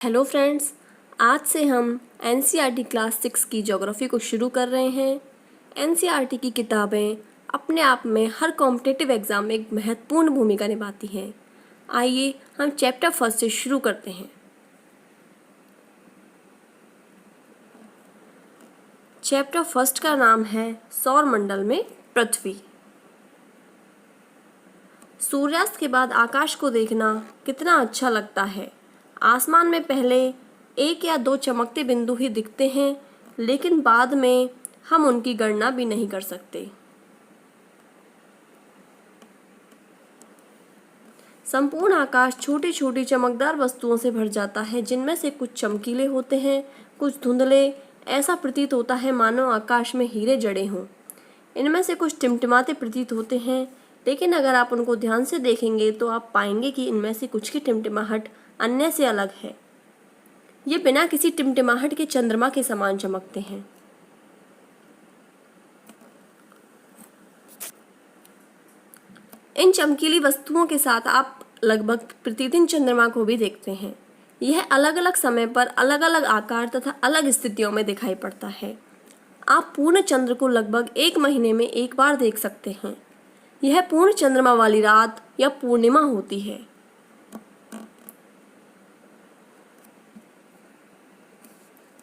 Hello friends, आज से हम एनसीईआरटी क्लास 6 की ज्योग्राफी को शुरू कर रहे हैं। एनसीईआरटी की किताबें अपने आप में हर कॉम्पिटिटिव एग्ज़ाम में एक महत्वपूर्ण भूमिका निभाती हैं। आइए हम चैप्टर फर्स्ट से शुरू करते हैं। चैप्टर फर्स्ट का नाम है सौरमंडल में पृथ्वी। सूर्यास्त के बाद आकाश को देखना कितना अच्छा लगता है। आसमान में पहले एक या दो चमकते बिंदु ही दिखते हैं, लेकिन बाद में हम उनकी गणना भी नहीं कर सकते। संपूर्ण आकाश छोटी छोटी चमकदार वस्तुओं से भर जाता है, जिनमें से कुछ चमकीले होते हैं, कुछ धुंधले। ऐसा प्रतीत होता है मानो आकाश में हीरे जड़े हों। इनमें से कुछ टिमटिमाते प्रतीत होते हैं, लेकिन अगर आप उनको ध्यान से देखेंगे तो आप पाएंगे कि इनमें से कुछ की टिमटिमाहट अन्य से अलग है। ये बिना किसी टिमटिमाहट के चंद्रमा के समान चमकते हैं। इन चमकीली वस्तुओं के साथ आप लगभग प्रतिदिन चंद्रमा को भी देखते हैं। यह अलग अलग समय पर अलग अलग आकार तथा अलग स्थितियों में दिखाई पड़ता है। आप पूर्ण चंद्र को लगभग एक महीने में एक बार देख सकते हैं। यह पूर्ण चंद्रमा वाली रात या पूर्णिमा होती है।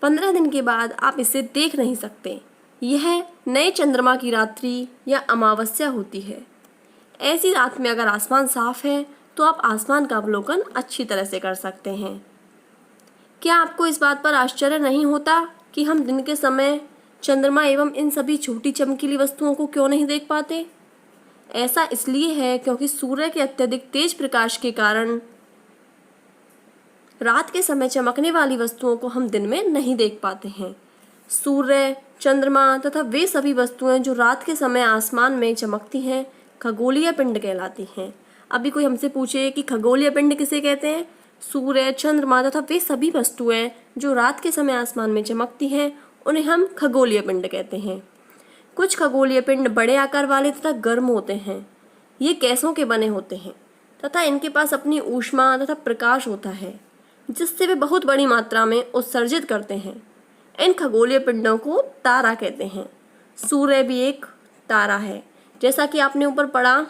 पंद्रह दिन के बाद आप इसे देख नहीं सकते। यह नए चंद्रमा की रात्रि या अमावस्या होती है। ऐसी रात में अगर आसमान साफ है तो आप आसमान का अवलोकन अच्छी तरह से कर सकते हैं। क्या आपको इस बात पर आश्चर्य नहीं होता कि हम दिन के समय चंद्रमा एवं इन सभी छोटी चमकीली वस्तुओं को क्यों नहीं देख पाते? ऐसा इसलिए है क्योंकि सूर्य के अत्यधिक तेज प्रकाश के कारण रात के समय चमकने वाली वस्तुओं को हम दिन में नहीं देख पाते हैं। सूर्य, चंद्रमा तथा वे सभी वस्तुएं जो रात के समय आसमान में चमकती हैं, खगोलीय पिंड कहलाती हैं। अभी कोई हमसे पूछे कि खगोलीय पिंड किसे कहते हैं? सूर्य, चंद्रमा तथा वे सभी वस्तुएं जो रात के समय आसमान में चमकती हैं, उन्हें हम खगोलीय पिंड कहते हैं। कुछ खगोलीय पिंड बड़े आकार वाले तथा गर्म होते हैं। ये गैसों के बने होते हैं तथा इनके पास अपनी ऊष्मा तथा प्रकाश होता है, जिससे वे बहुत बड़ी मात्रा में उत्सर्जित करते हैं। इन खगोलीय पिंडों को तारा कहते हैं। सूर्य भी एक तारा है, जैसा कि आपने ऊपर पढ़ा।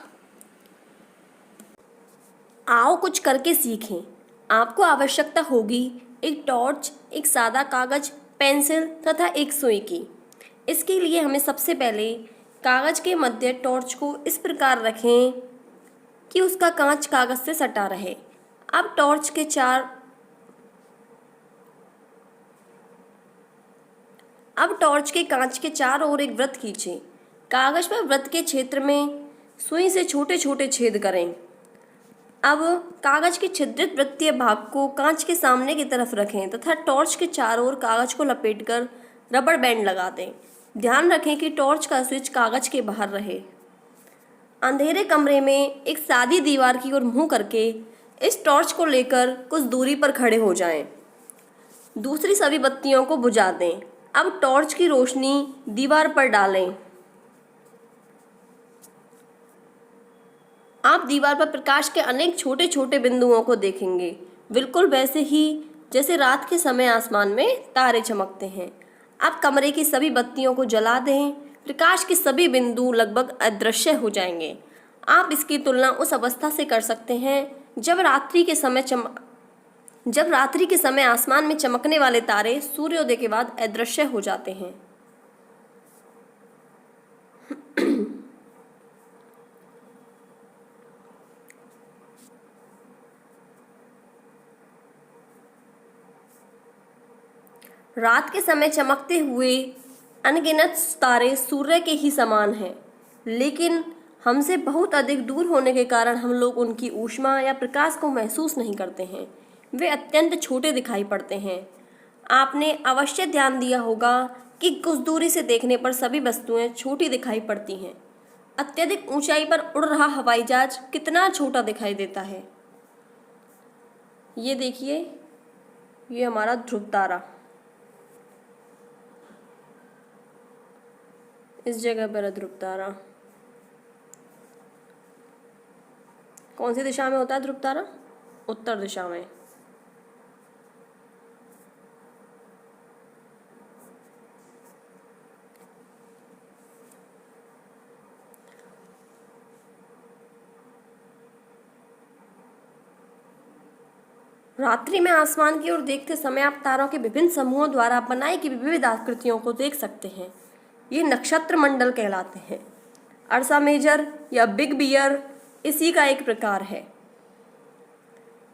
आओ कुछ करके सीखें। आपको आवश्यकता होगी एक टॉर्च, एक सादा कागज, पेंसिल तथा एक सुई की। इसके लिए हमें सबसे पहले कागज के मध्य टॉर्च को इस प्रकार रखें कि उसका कांच कागज से सटा रहे। अब टॉर्च के कांच के चारों ओर एक वृत्त खींचें। कागज पर वृत्त के क्षेत्र में सुई से छोटे छोटे छेद करें। अब कागज के छिद्रित वृत्तीय भाग को कांच के सामने की तरफ रखें तथा टॉर्च के चारों ओर कागज को लपेटकर रबर बैंड लगा दें। ध्यान रखें कि टॉर्च का स्विच कागज के बाहर रहे। अंधेरे कमरे में एक सादी दीवार की ओर मुंह करके इस टॉर्च को लेकर कुछ दूरी पर खड़े हो जाएं। दूसरी सभी बत्तियों को बुझा दें। अब टॉर्च की रोशनी दीवार पर डालें। आप दीवार पर प्रकाश के अनेक छोटे छोटे बिंदुओं को देखेंगे, बिल्कुल वैसे ही जैसे रात के समय आसमान में तारे चमकते हैं। आप कमरे की सभी बत्तियों को जला दें। प्रकाश के सभी बिंदु लगभग अदृश्य हो जाएंगे। आप इसकी तुलना उस अवस्था से कर सकते हैं जब रात्रि के समय आसमान में चमकने वाले तारे सूर्योदय के बाद अदृश्य हो जाते हैं। रात के समय चमकते हुए अनगिनत तारे सूर्य के ही समान हैं, लेकिन हमसे बहुत अधिक दूर होने के कारण हम लोग उनकी ऊष्मा या प्रकाश को महसूस नहीं करते हैं। वे अत्यंत छोटे दिखाई पड़ते हैं। आपने अवश्य ध्यान दिया होगा कि कुछ दूरी से देखने पर सभी वस्तुएं छोटी दिखाई पड़ती हैं। अत्यधिक ऊंचाई पर उड़ रहा हवाई जहाज कितना छोटा दिखाई देता है। ये देखिए, ये हमारा ध्रुव तारा इस जगह पर है। ध्रुव तारा कौन सी दिशा में होता है? ध्रुव तारा उत्तर दिशा में। रात्रि में आसमान की ओर देखते समय आप तारों के विभिन्न समूहों द्वारा बनाई गई विविध आकृतियों को देख सकते हैं। ये नक्षत्र मंडल कहलाते हैं। अर्सा मेजर या बिग बियर इसी का एक प्रकार है।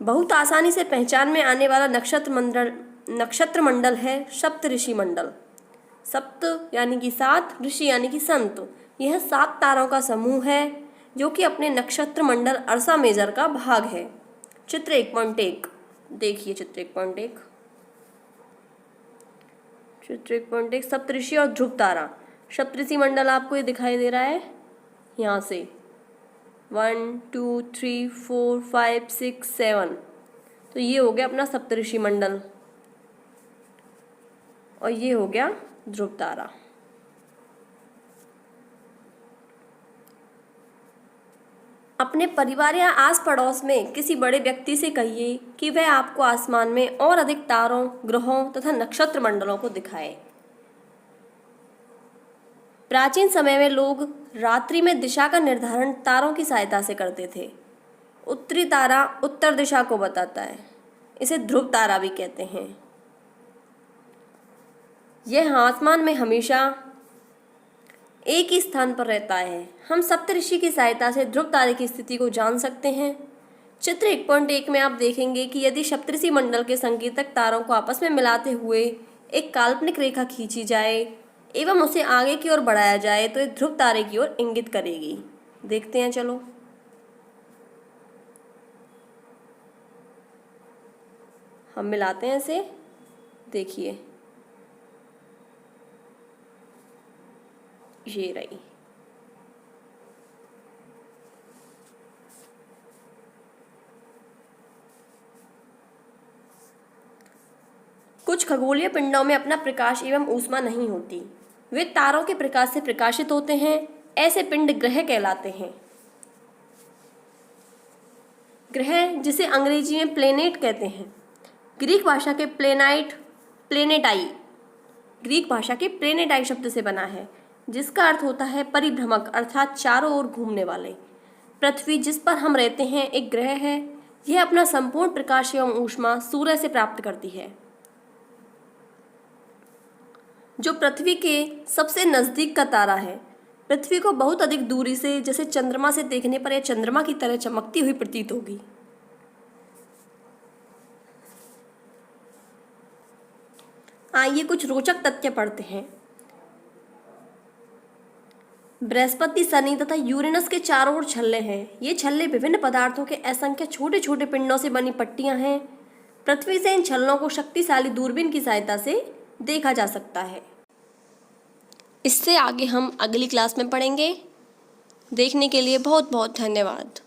बहुत आसानी से पहचान में आने वाला नक्षत्र मंडल है सप्तऋषि मंडल। सप्त यानी कि 7, ऋषि यानी कि संत। यह 7 तारों का समूह है जो कि अपने नक्षत्र मंडल अर्सा मेजर का भाग है। चित्र 1.1 देखिए। चित्र 1.1 सप्तऋषि और ध्रुव तारा। सप्तऋषि मंडल आपको ये दिखाई दे रहा है यहाँ से 1 2 3 4 5 6 7। तो ये हो गया अपना सप्तऋषि मंडल और ये हो गया ध्रुव तारा। अपने परिवार या आस पड़ोस में किसी बड़े व्यक्ति से कहिए कि वह आपको आसमान में और अधिक तारों, ग्रहों तथा नक्षत्र मंडलों को दिखाए। प्राचीन समय में लोग रात्रि में दिशा का निर्धारण तारों की सहायता से करते थे। उत्तरी तारा उत्तर दिशा को बताता है, इसे ध्रुव तारा भी कहते हैं। यह आसमान में हमेशा एक ही स्थान पर रहता है। हम सप्तऋषि की सहायता से ध्रुव तारे की स्थिति को जान सकते हैं। चित्र 1.1 में आप देखेंगे कि यदि सप्तऋषि मंडल के संकेतक तारों को आपस में मिलाते हुए एक काल्पनिक रेखा खींची जाए एवं उसे आगे की ओर बढ़ाया जाए तो यह ध्रुव तारे की ओर इंगित करेगी। देखते हैं, चलो। हम मिलाते हैं इसे, देखिए ये रही। कुछ खगोलीय पिंडों में अपना प्रकाश एवं ऊष्मा नहीं होती, वे तारों के प्रकाश से प्रकाशित होते हैं। ऐसे पिंड ग्रह कहलाते हैं। ग्रह, जिसे अंग्रेजी में प्लेनेट कहते हैं, ग्रीक भाषा के प्लेनेटाई शब्द से बना है, जिसका अर्थ होता है परिभ्रमक, अर्थात चारों ओर घूमने वाले। पृथ्वी, जिस पर हम रहते हैं, एक ग्रह है। यह अपना संपूर्ण प्रकाश एवं ऊष्मा सूर्य से प्राप्त करती है, जो पृथ्वी के सबसे नजदीक का तारा है। पृथ्वी को बहुत अधिक दूरी से, जैसे चंद्रमा से देखने पर यह चंद्रमा की तरह चमकती हुई प्रतीत होगी। आइए कुछ रोचक तथ्य पढ़ते हैं। बृहस्पति, शनि तथा यूरेनस के चारों ओर छल्ले हैं। ये छल्ले विभिन्न पदार्थों के असंख्य छोटे छोटे पिंडों से बनी पट्टियां हैं। पृथ्वी से इन छल्लों को शक्तिशाली दूरबीन की सहायता से देखा जा सकता है। इससे आगे हम अगली क्लास में पढ़ेंगे। देखने के लिए बहुत बहुत धन्यवाद।